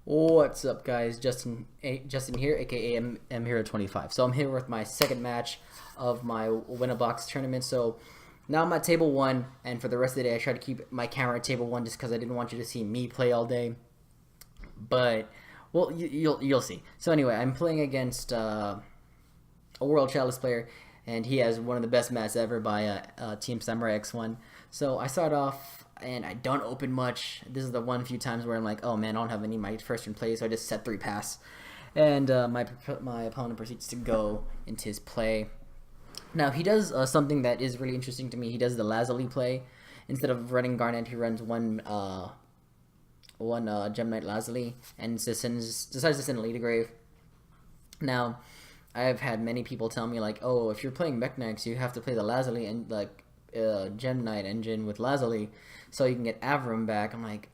What's up, guys? Justin here, aka M Hero 25. So I'm here with my second match of my Win-A-Box tournament. So now I'm at table one, and for the rest of the day, I try to keep my camera at table one just because I didn't want you to see me play all day. But well, you'll see. So anyway, I'm playing against a World Chalice player, and he has one of the best mats ever by Team Samurai X1. So I start off, and I don't open much. This is the one few times where I'm like, oh man, I don't have any of my first turn plays, so I just set 3 pass. And my opponent proceeds to go into his play. Now, he does something that is really interesting to me. He does the Lazuli play. Instead of running Garnet, he runs one Gem-Knight Lazuli, and decides to send a Lead to Grave. Now, I've had many people tell me, like, oh, if you're playing Mekk-Knights, you have to play the Lazuli and, like, Gem-Knight engine with Lazuli so you can get Avram back. I'm like,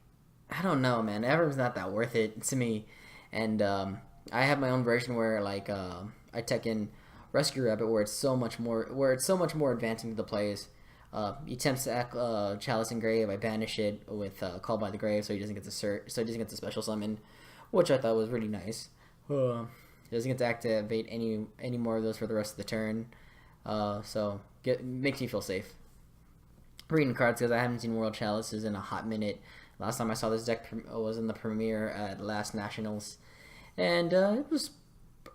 I don't know, man. Avram's not that worth it to me. And I have my own version where, like, I tech in Rescue Rabbit where it's so much more advanced into the plays. He attempts to act Chalice and Grave. I banish it with Call by the Grave so he doesn't get the special summon, which I thought was really nice. He doesn't get to activate any more of those for the rest of the turn. So makes me feel safe. Reading cards because I haven't seen World Chalices in a hot minute. Last time I saw this deck was in the premiere at last Nationals, and it was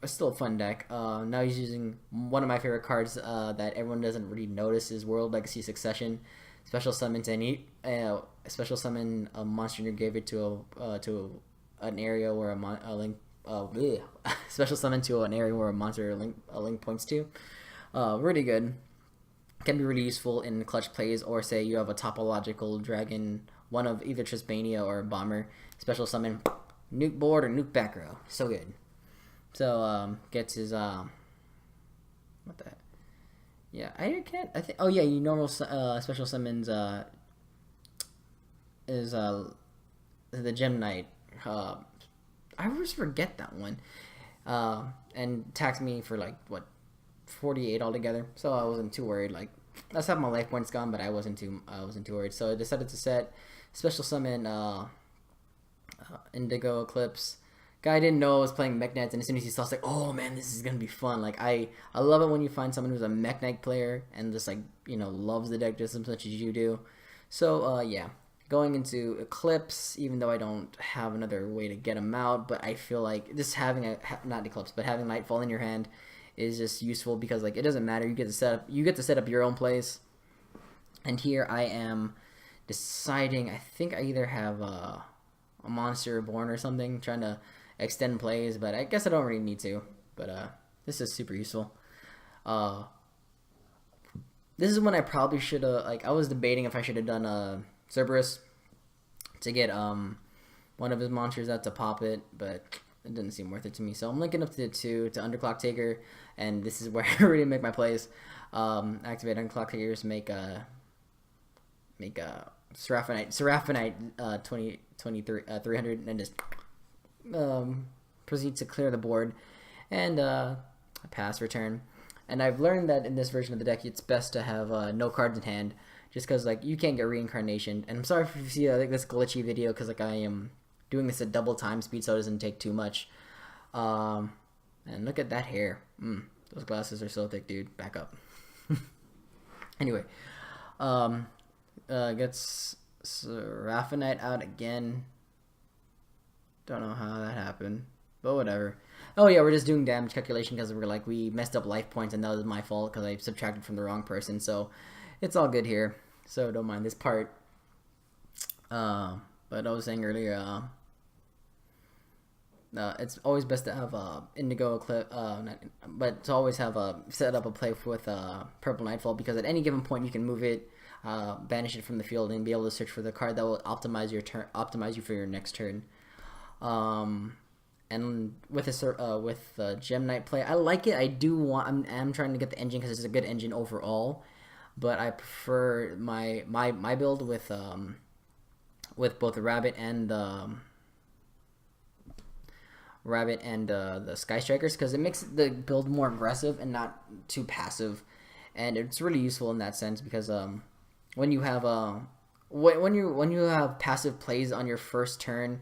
still a fun deck. Now he's using one of my favorite cards that everyone doesn't really notice is World Legacy Succession. Special summon special summon a monster in your graveyard to an area where special summon to an area where a monster a link points to. Really good. Can be really useful in clutch plays, or say you have a topological dragon, one of either Trisbania or Bomber. Special summon, nuke board or nuke back row. So good. So gets his what the? Yeah, I can't. I think. Oh yeah, you normal special summons is the Gem-Knight. I always forget that one. And tax me for like what? 48 altogether, so I wasn't too worried. Like, that's half my life points gone, but I wasn't too worried. So I decided to set special summon Indigo Eclipse. Guy didn't know I was playing Mekk-Knights, and as soon as he saw, I was like, oh man, this is gonna be fun. Like, I love it when you find someone who's a Mekk-Knight player and just, like, you know, loves the deck just as much as you do. So yeah, going into Eclipse, even though I don't have another way to get him out, but I feel like just having not Eclipse, but having Nightfall in your hand is just useful because, like, it doesn't matter. You get to set up your own plays. And here I am deciding. I think I either have a Monster Born or something, trying to extend plays, but I guess I don't really need to. But this is super useful. This is when I probably should have, like, I was debating if I should have done Cerberus to get one of his monsters out to pop it, but it didn't seem worth it to me. So I'm linking up to the 2 to Underclock Taker, and this is where I really make my plays. Activate Underclock Takers, make a Seraphinite 300, and just proceed to clear the board, and pass return. And I've learned that in this version of the deck, it's best to have no cards in hand, just because, like, you can't get reincarnation. And I'm sorry if you see like this glitchy video, because, like, I am doing this at double time speed, so it doesn't take too much. And look at that hair. Those glasses are so thick, dude. Back up. Anyway, gets Seraphinite out again. Don't know how that happened, but whatever. Oh yeah, we're just doing damage calculation because we messed up life points, and that was my fault because I subtracted from the wrong person. So it's all good here. So don't mind this part. But I was saying earlier, it's always best to have Indigo Eclipse, but to always have set up a play with Purple Nightfall, because at any given point you can move it, banish it from the field, and be able to search for the card that will optimize you for your next turn. And with the Gem-Knight play, I like it. I'm trying to get the engine because it's a good engine overall, but I prefer my build with both the Rabbit and the Sky Strikers, because it makes the build more aggressive and not too passive, and it's really useful in that sense because when you have when you have passive plays on your first turn,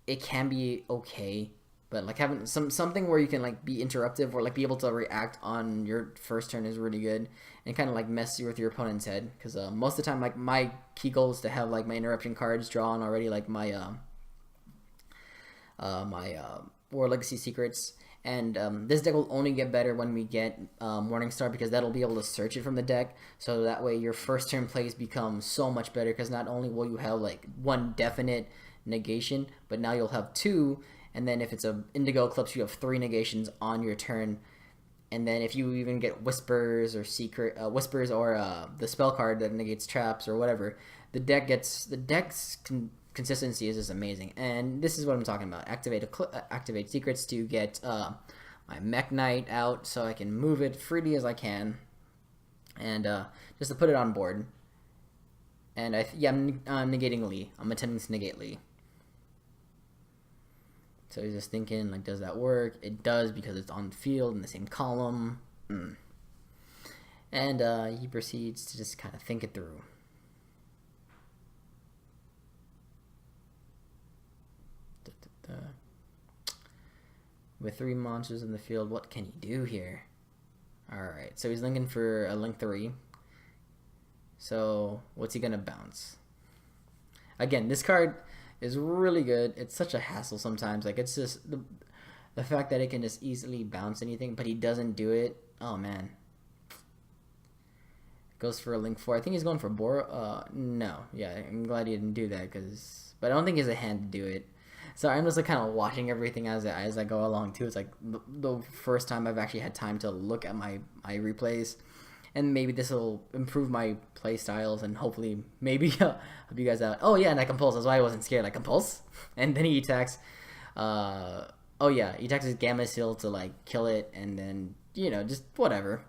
it can be okay, but like having something where you can like be interruptive or like be able to react on your first turn is really good, and kind of like mess with your opponent's head, because most of the time like my key goal is to have like my interruption cards drawn already, like my War Legacy Secrets. And this deck will only get better when we get Morningstar, because that'll be able to search it from the deck. So that way your first turn plays become so much better, because not only will you have like one definite negation, but now you'll have two. And then if it's a Indigo Eclipse, you have 3 negations on your turn. And then if you even get Whispers or Whispers or the spell card that negates traps or whatever, the deck's consistency is just amazing. And this is what I'm talking about. Activate secrets to get my Mekk-Knight out, so I can move it freely as I can, and just to put it on board. And I'm negating Lee. I'm attempting to negate Lee. So he's just thinking, like, does that work? It does, because it's on the field in the same column. And he proceeds to just kind of think it through. With 3 monsters in the field, what can he do here? Alright, so he's linking for a link 3. So what's he gonna bounce? Again, this card is really good. It's such a hassle sometimes. Like, it's just the fact that it can just easily bounce anything, but he doesn't do it. Oh man. Goes for a link 4. I think he's going for no. Yeah, I'm glad he didn't do that, but I don't think he has a hand to do it. So I'm just like kind of watching everything as I go along too. It's like the first time I've actually had time to look at my replays, and maybe this will improve my play styles, and hopefully maybe help you guys out. Oh yeah, and I compulse. That's why I wasn't scared. I compulse, and then he attacks. Oh yeah, he attacks his Gamma Seal to like kill it, and then just whatever.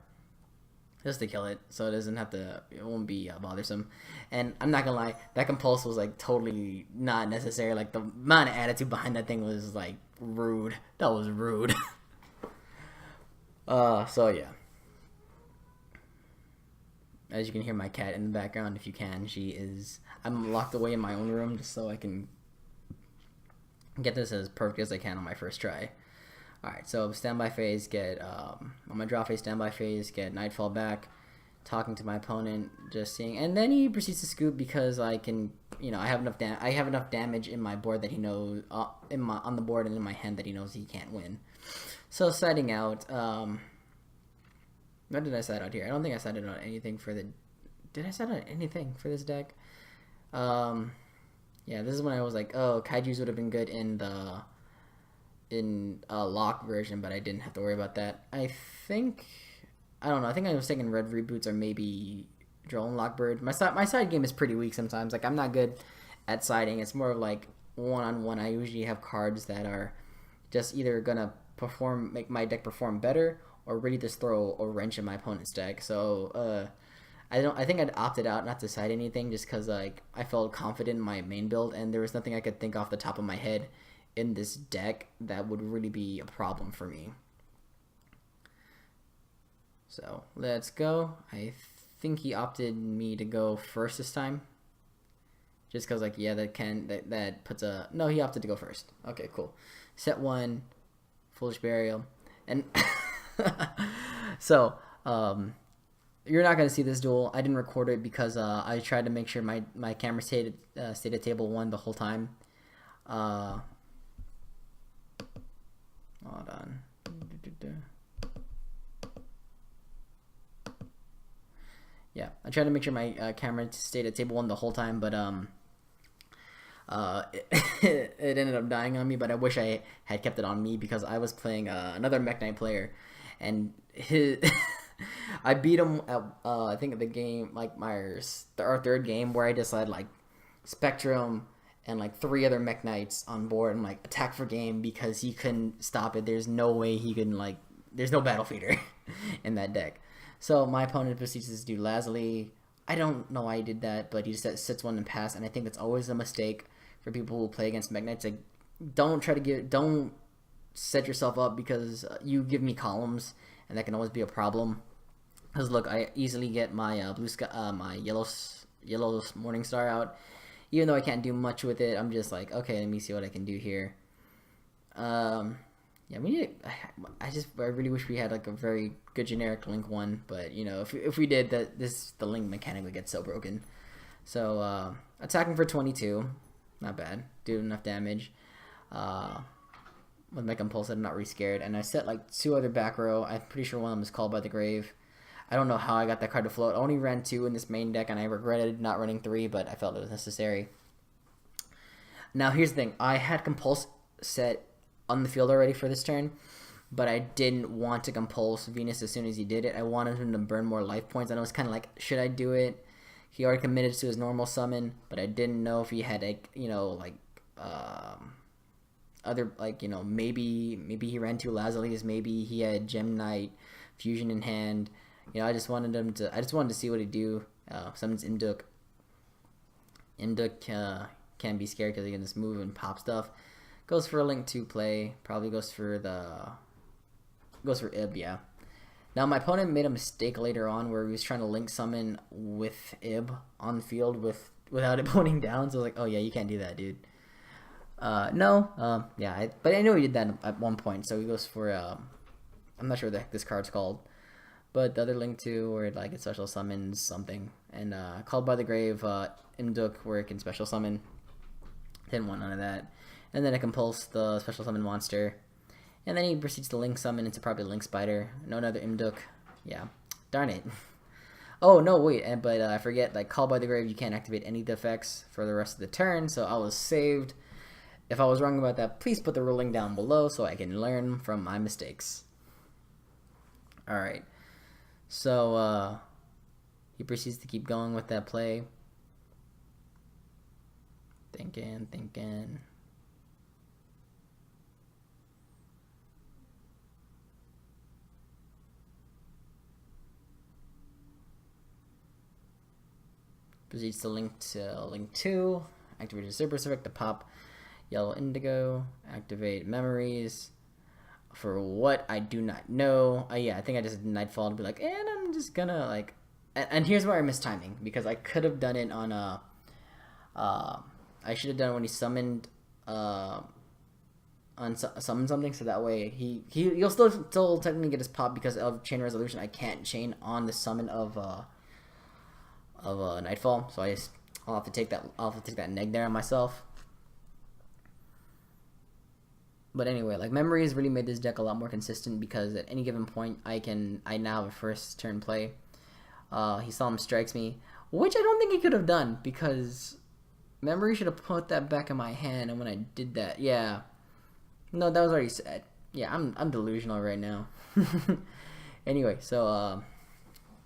Just to kill it, so it won't be bothersome. And I'm not gonna lie, that compulse was like totally not necessary. Like, the amount of attitude behind that thing was like rude. That was rude. So yeah. As you can hear my cat in the background, if you can, I'm locked away in my own room just so I can get this as perfect as I can on my first try. Alright, so standby phase, get, on my draw phase, standby phase, get Nightfall back, talking to my opponent, just seeing, and then he proceeds to scoop, because I can, I have enough damage in my board that he knows, on the board and in my hand that he knows he can't win. So, siding out, what did I side out here? I don't think I sided out anything did I side out anything for this deck? Yeah, this is when I was like, oh, Kaijus would have been good in a lock version, but I didn't have to worry about that. I don't know, I think I was taking red reboots, or maybe drone lockbird. My side game is pretty weak sometimes. Like, I'm not good at siding. It's more of like one-on-one. I usually have cards that are just either gonna make my deck perform better, or really just throw a wrench in my opponent's deck. So I think I'd opted out not to side anything, just because like I felt confident in my main build, and there was nothing I could think off the top of my head in this deck that would really be a problem for me. So let's go. I think he opted me to go first this time, just because like, yeah, that puts a no. He opted to go first. Okay, cool. Set 1, Foolish Burial, and so you're not gonna see this duel. I didn't record it because I tried to make sure my camera stayed at table 1 the whole time. Hold on. Yeah, I tried to make sure my camera stayed at table 1 the whole time, but it ended up dying on me. But I wish I had kept it on me, because I was playing another Mekk-Knight player, and I beat him at I think the game, like our third game, where I just had like Spectrum and like 3 other Mekk-Knights on board, and like attack for game, because he couldn't stop it. There's no way he can, like, there's no battle feeder in that deck. So my opponent proceeds to do Lazuli. I don't know why he did that, but he just sits 1 and pass, and I think that's always a mistake for people who play against Mekk-Knights. Like, don't set yourself up, because you give me columns, and that can always be a problem. Because look, I easily get my blue sky, my yellow Morningstar out. even though I can't do much with it, I'm just like, okay, let me see what I can do here. Yeah, we need. I really wish we had like a very good generic link one, but you know, if we did that, the link mechanic would get so broken. So attacking for 22, not bad. Do enough damage. With my Impulse, I'm not really scared, and I set like 2 other back row. I'm pretty sure one of them is Called by the Grave. I don't know how I got that card to float. I only ran 2 in this main deck, and I regretted not running 3, but I felt it was necessary. Now here's the thing: I had Compulse set on the field already for this turn, but I didn't want to Compulse Venus as soon as he did it. I wanted him to burn more life points, and I was kind of like, should I do it? He already committed to his normal summon, but I didn't know if he had like, you know, like other, like, you know, maybe he ran 2 Lazulis, maybe he had Mekk-Knight Fusion in hand. You know, I just wanted to see what he'd do. Summons Imduk. Imduk can be scared because he can just move and pop stuff. Goes for a Link 2 play. Probably goes for Ib, yeah. Now my opponent made a mistake later on where he was trying to Link summon with Ib on the field without it pointing down. So I was like, oh yeah, you can't do that, dude. Yeah, but I know he did that at one point. So he goes for I'm not sure what the heck this card's called, but the other Link 2 where it special summons something, and Called by the Grave, Imduk where it can special summon. Didn't want none of that. And then I Compulse the special summon monster. And then he proceeds to Link summon into probably Link Spider. No, another Imduk. Yeah. Darn it. Oh, no, wait. But I forget, like, Call by the Grave, you can't activate any effects for the rest of the turn, so I was saved. If I was wrong about that, please put the ruling down below so I can learn from my mistakes. Alright. So, he proceeds to keep going with that play. Thinking. Proceeds to Link 2, activate a Super Effect to pop Yellow Indigo, activate Memories. For what I do not know. Yeah, I think I just did Nightfall to be like, and I'm just gonna like, and here's where I missed timing, because I could have done it on I should have done it when he summoned summon something, so that way he'll still technically get his pop because of Chain Resolution. I can't chain on the summon of Nightfall, so I'll have to take that neg there on myself. But anyway, like, Memories really made this deck a lot more consistent because at any given point I now have a first turn play. He Solemn Strikes me, which I don't think he could have done because Memory should have put that back in my hand, and when I did that, yeah. No, that was already said. Yeah, I'm delusional right now. Anyway, so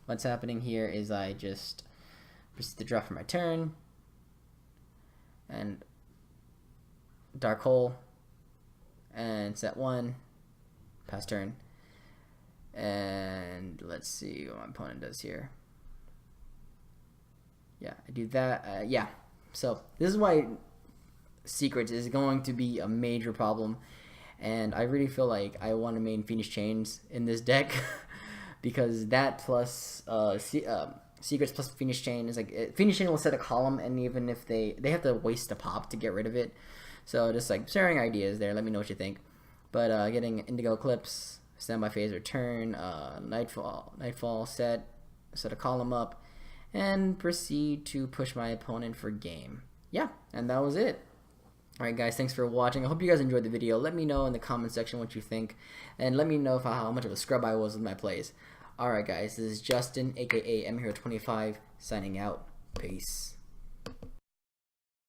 what's happening here is I just proceed to draw for my turn, and Dark Hole, and set 1, pass turn, and let's see what my opponent does here. Yeah, I do that. Yeah, so this is why Secrets is going to be a major problem, and I really feel like I want to main Phoenix Chains in this deck because that plus Secrets plus Phoenix Chain is like, Phoenix Chain will set a column, and even if they have to waste a pop to get rid of it. So just like sharing ideas there. Let me know what you think. But getting Indigo Eclipse, Standby Phase Return, Nightfall set a column up, and proceed to push my opponent for game. Yeah, and that was it. Alright guys, thanks for watching. I hope you guys enjoyed the video. Let me know in the comment section what you think, and let me know how much of a scrub I was with my plays. Alright guys, this is Justin, aka mhero25, signing out. Peace.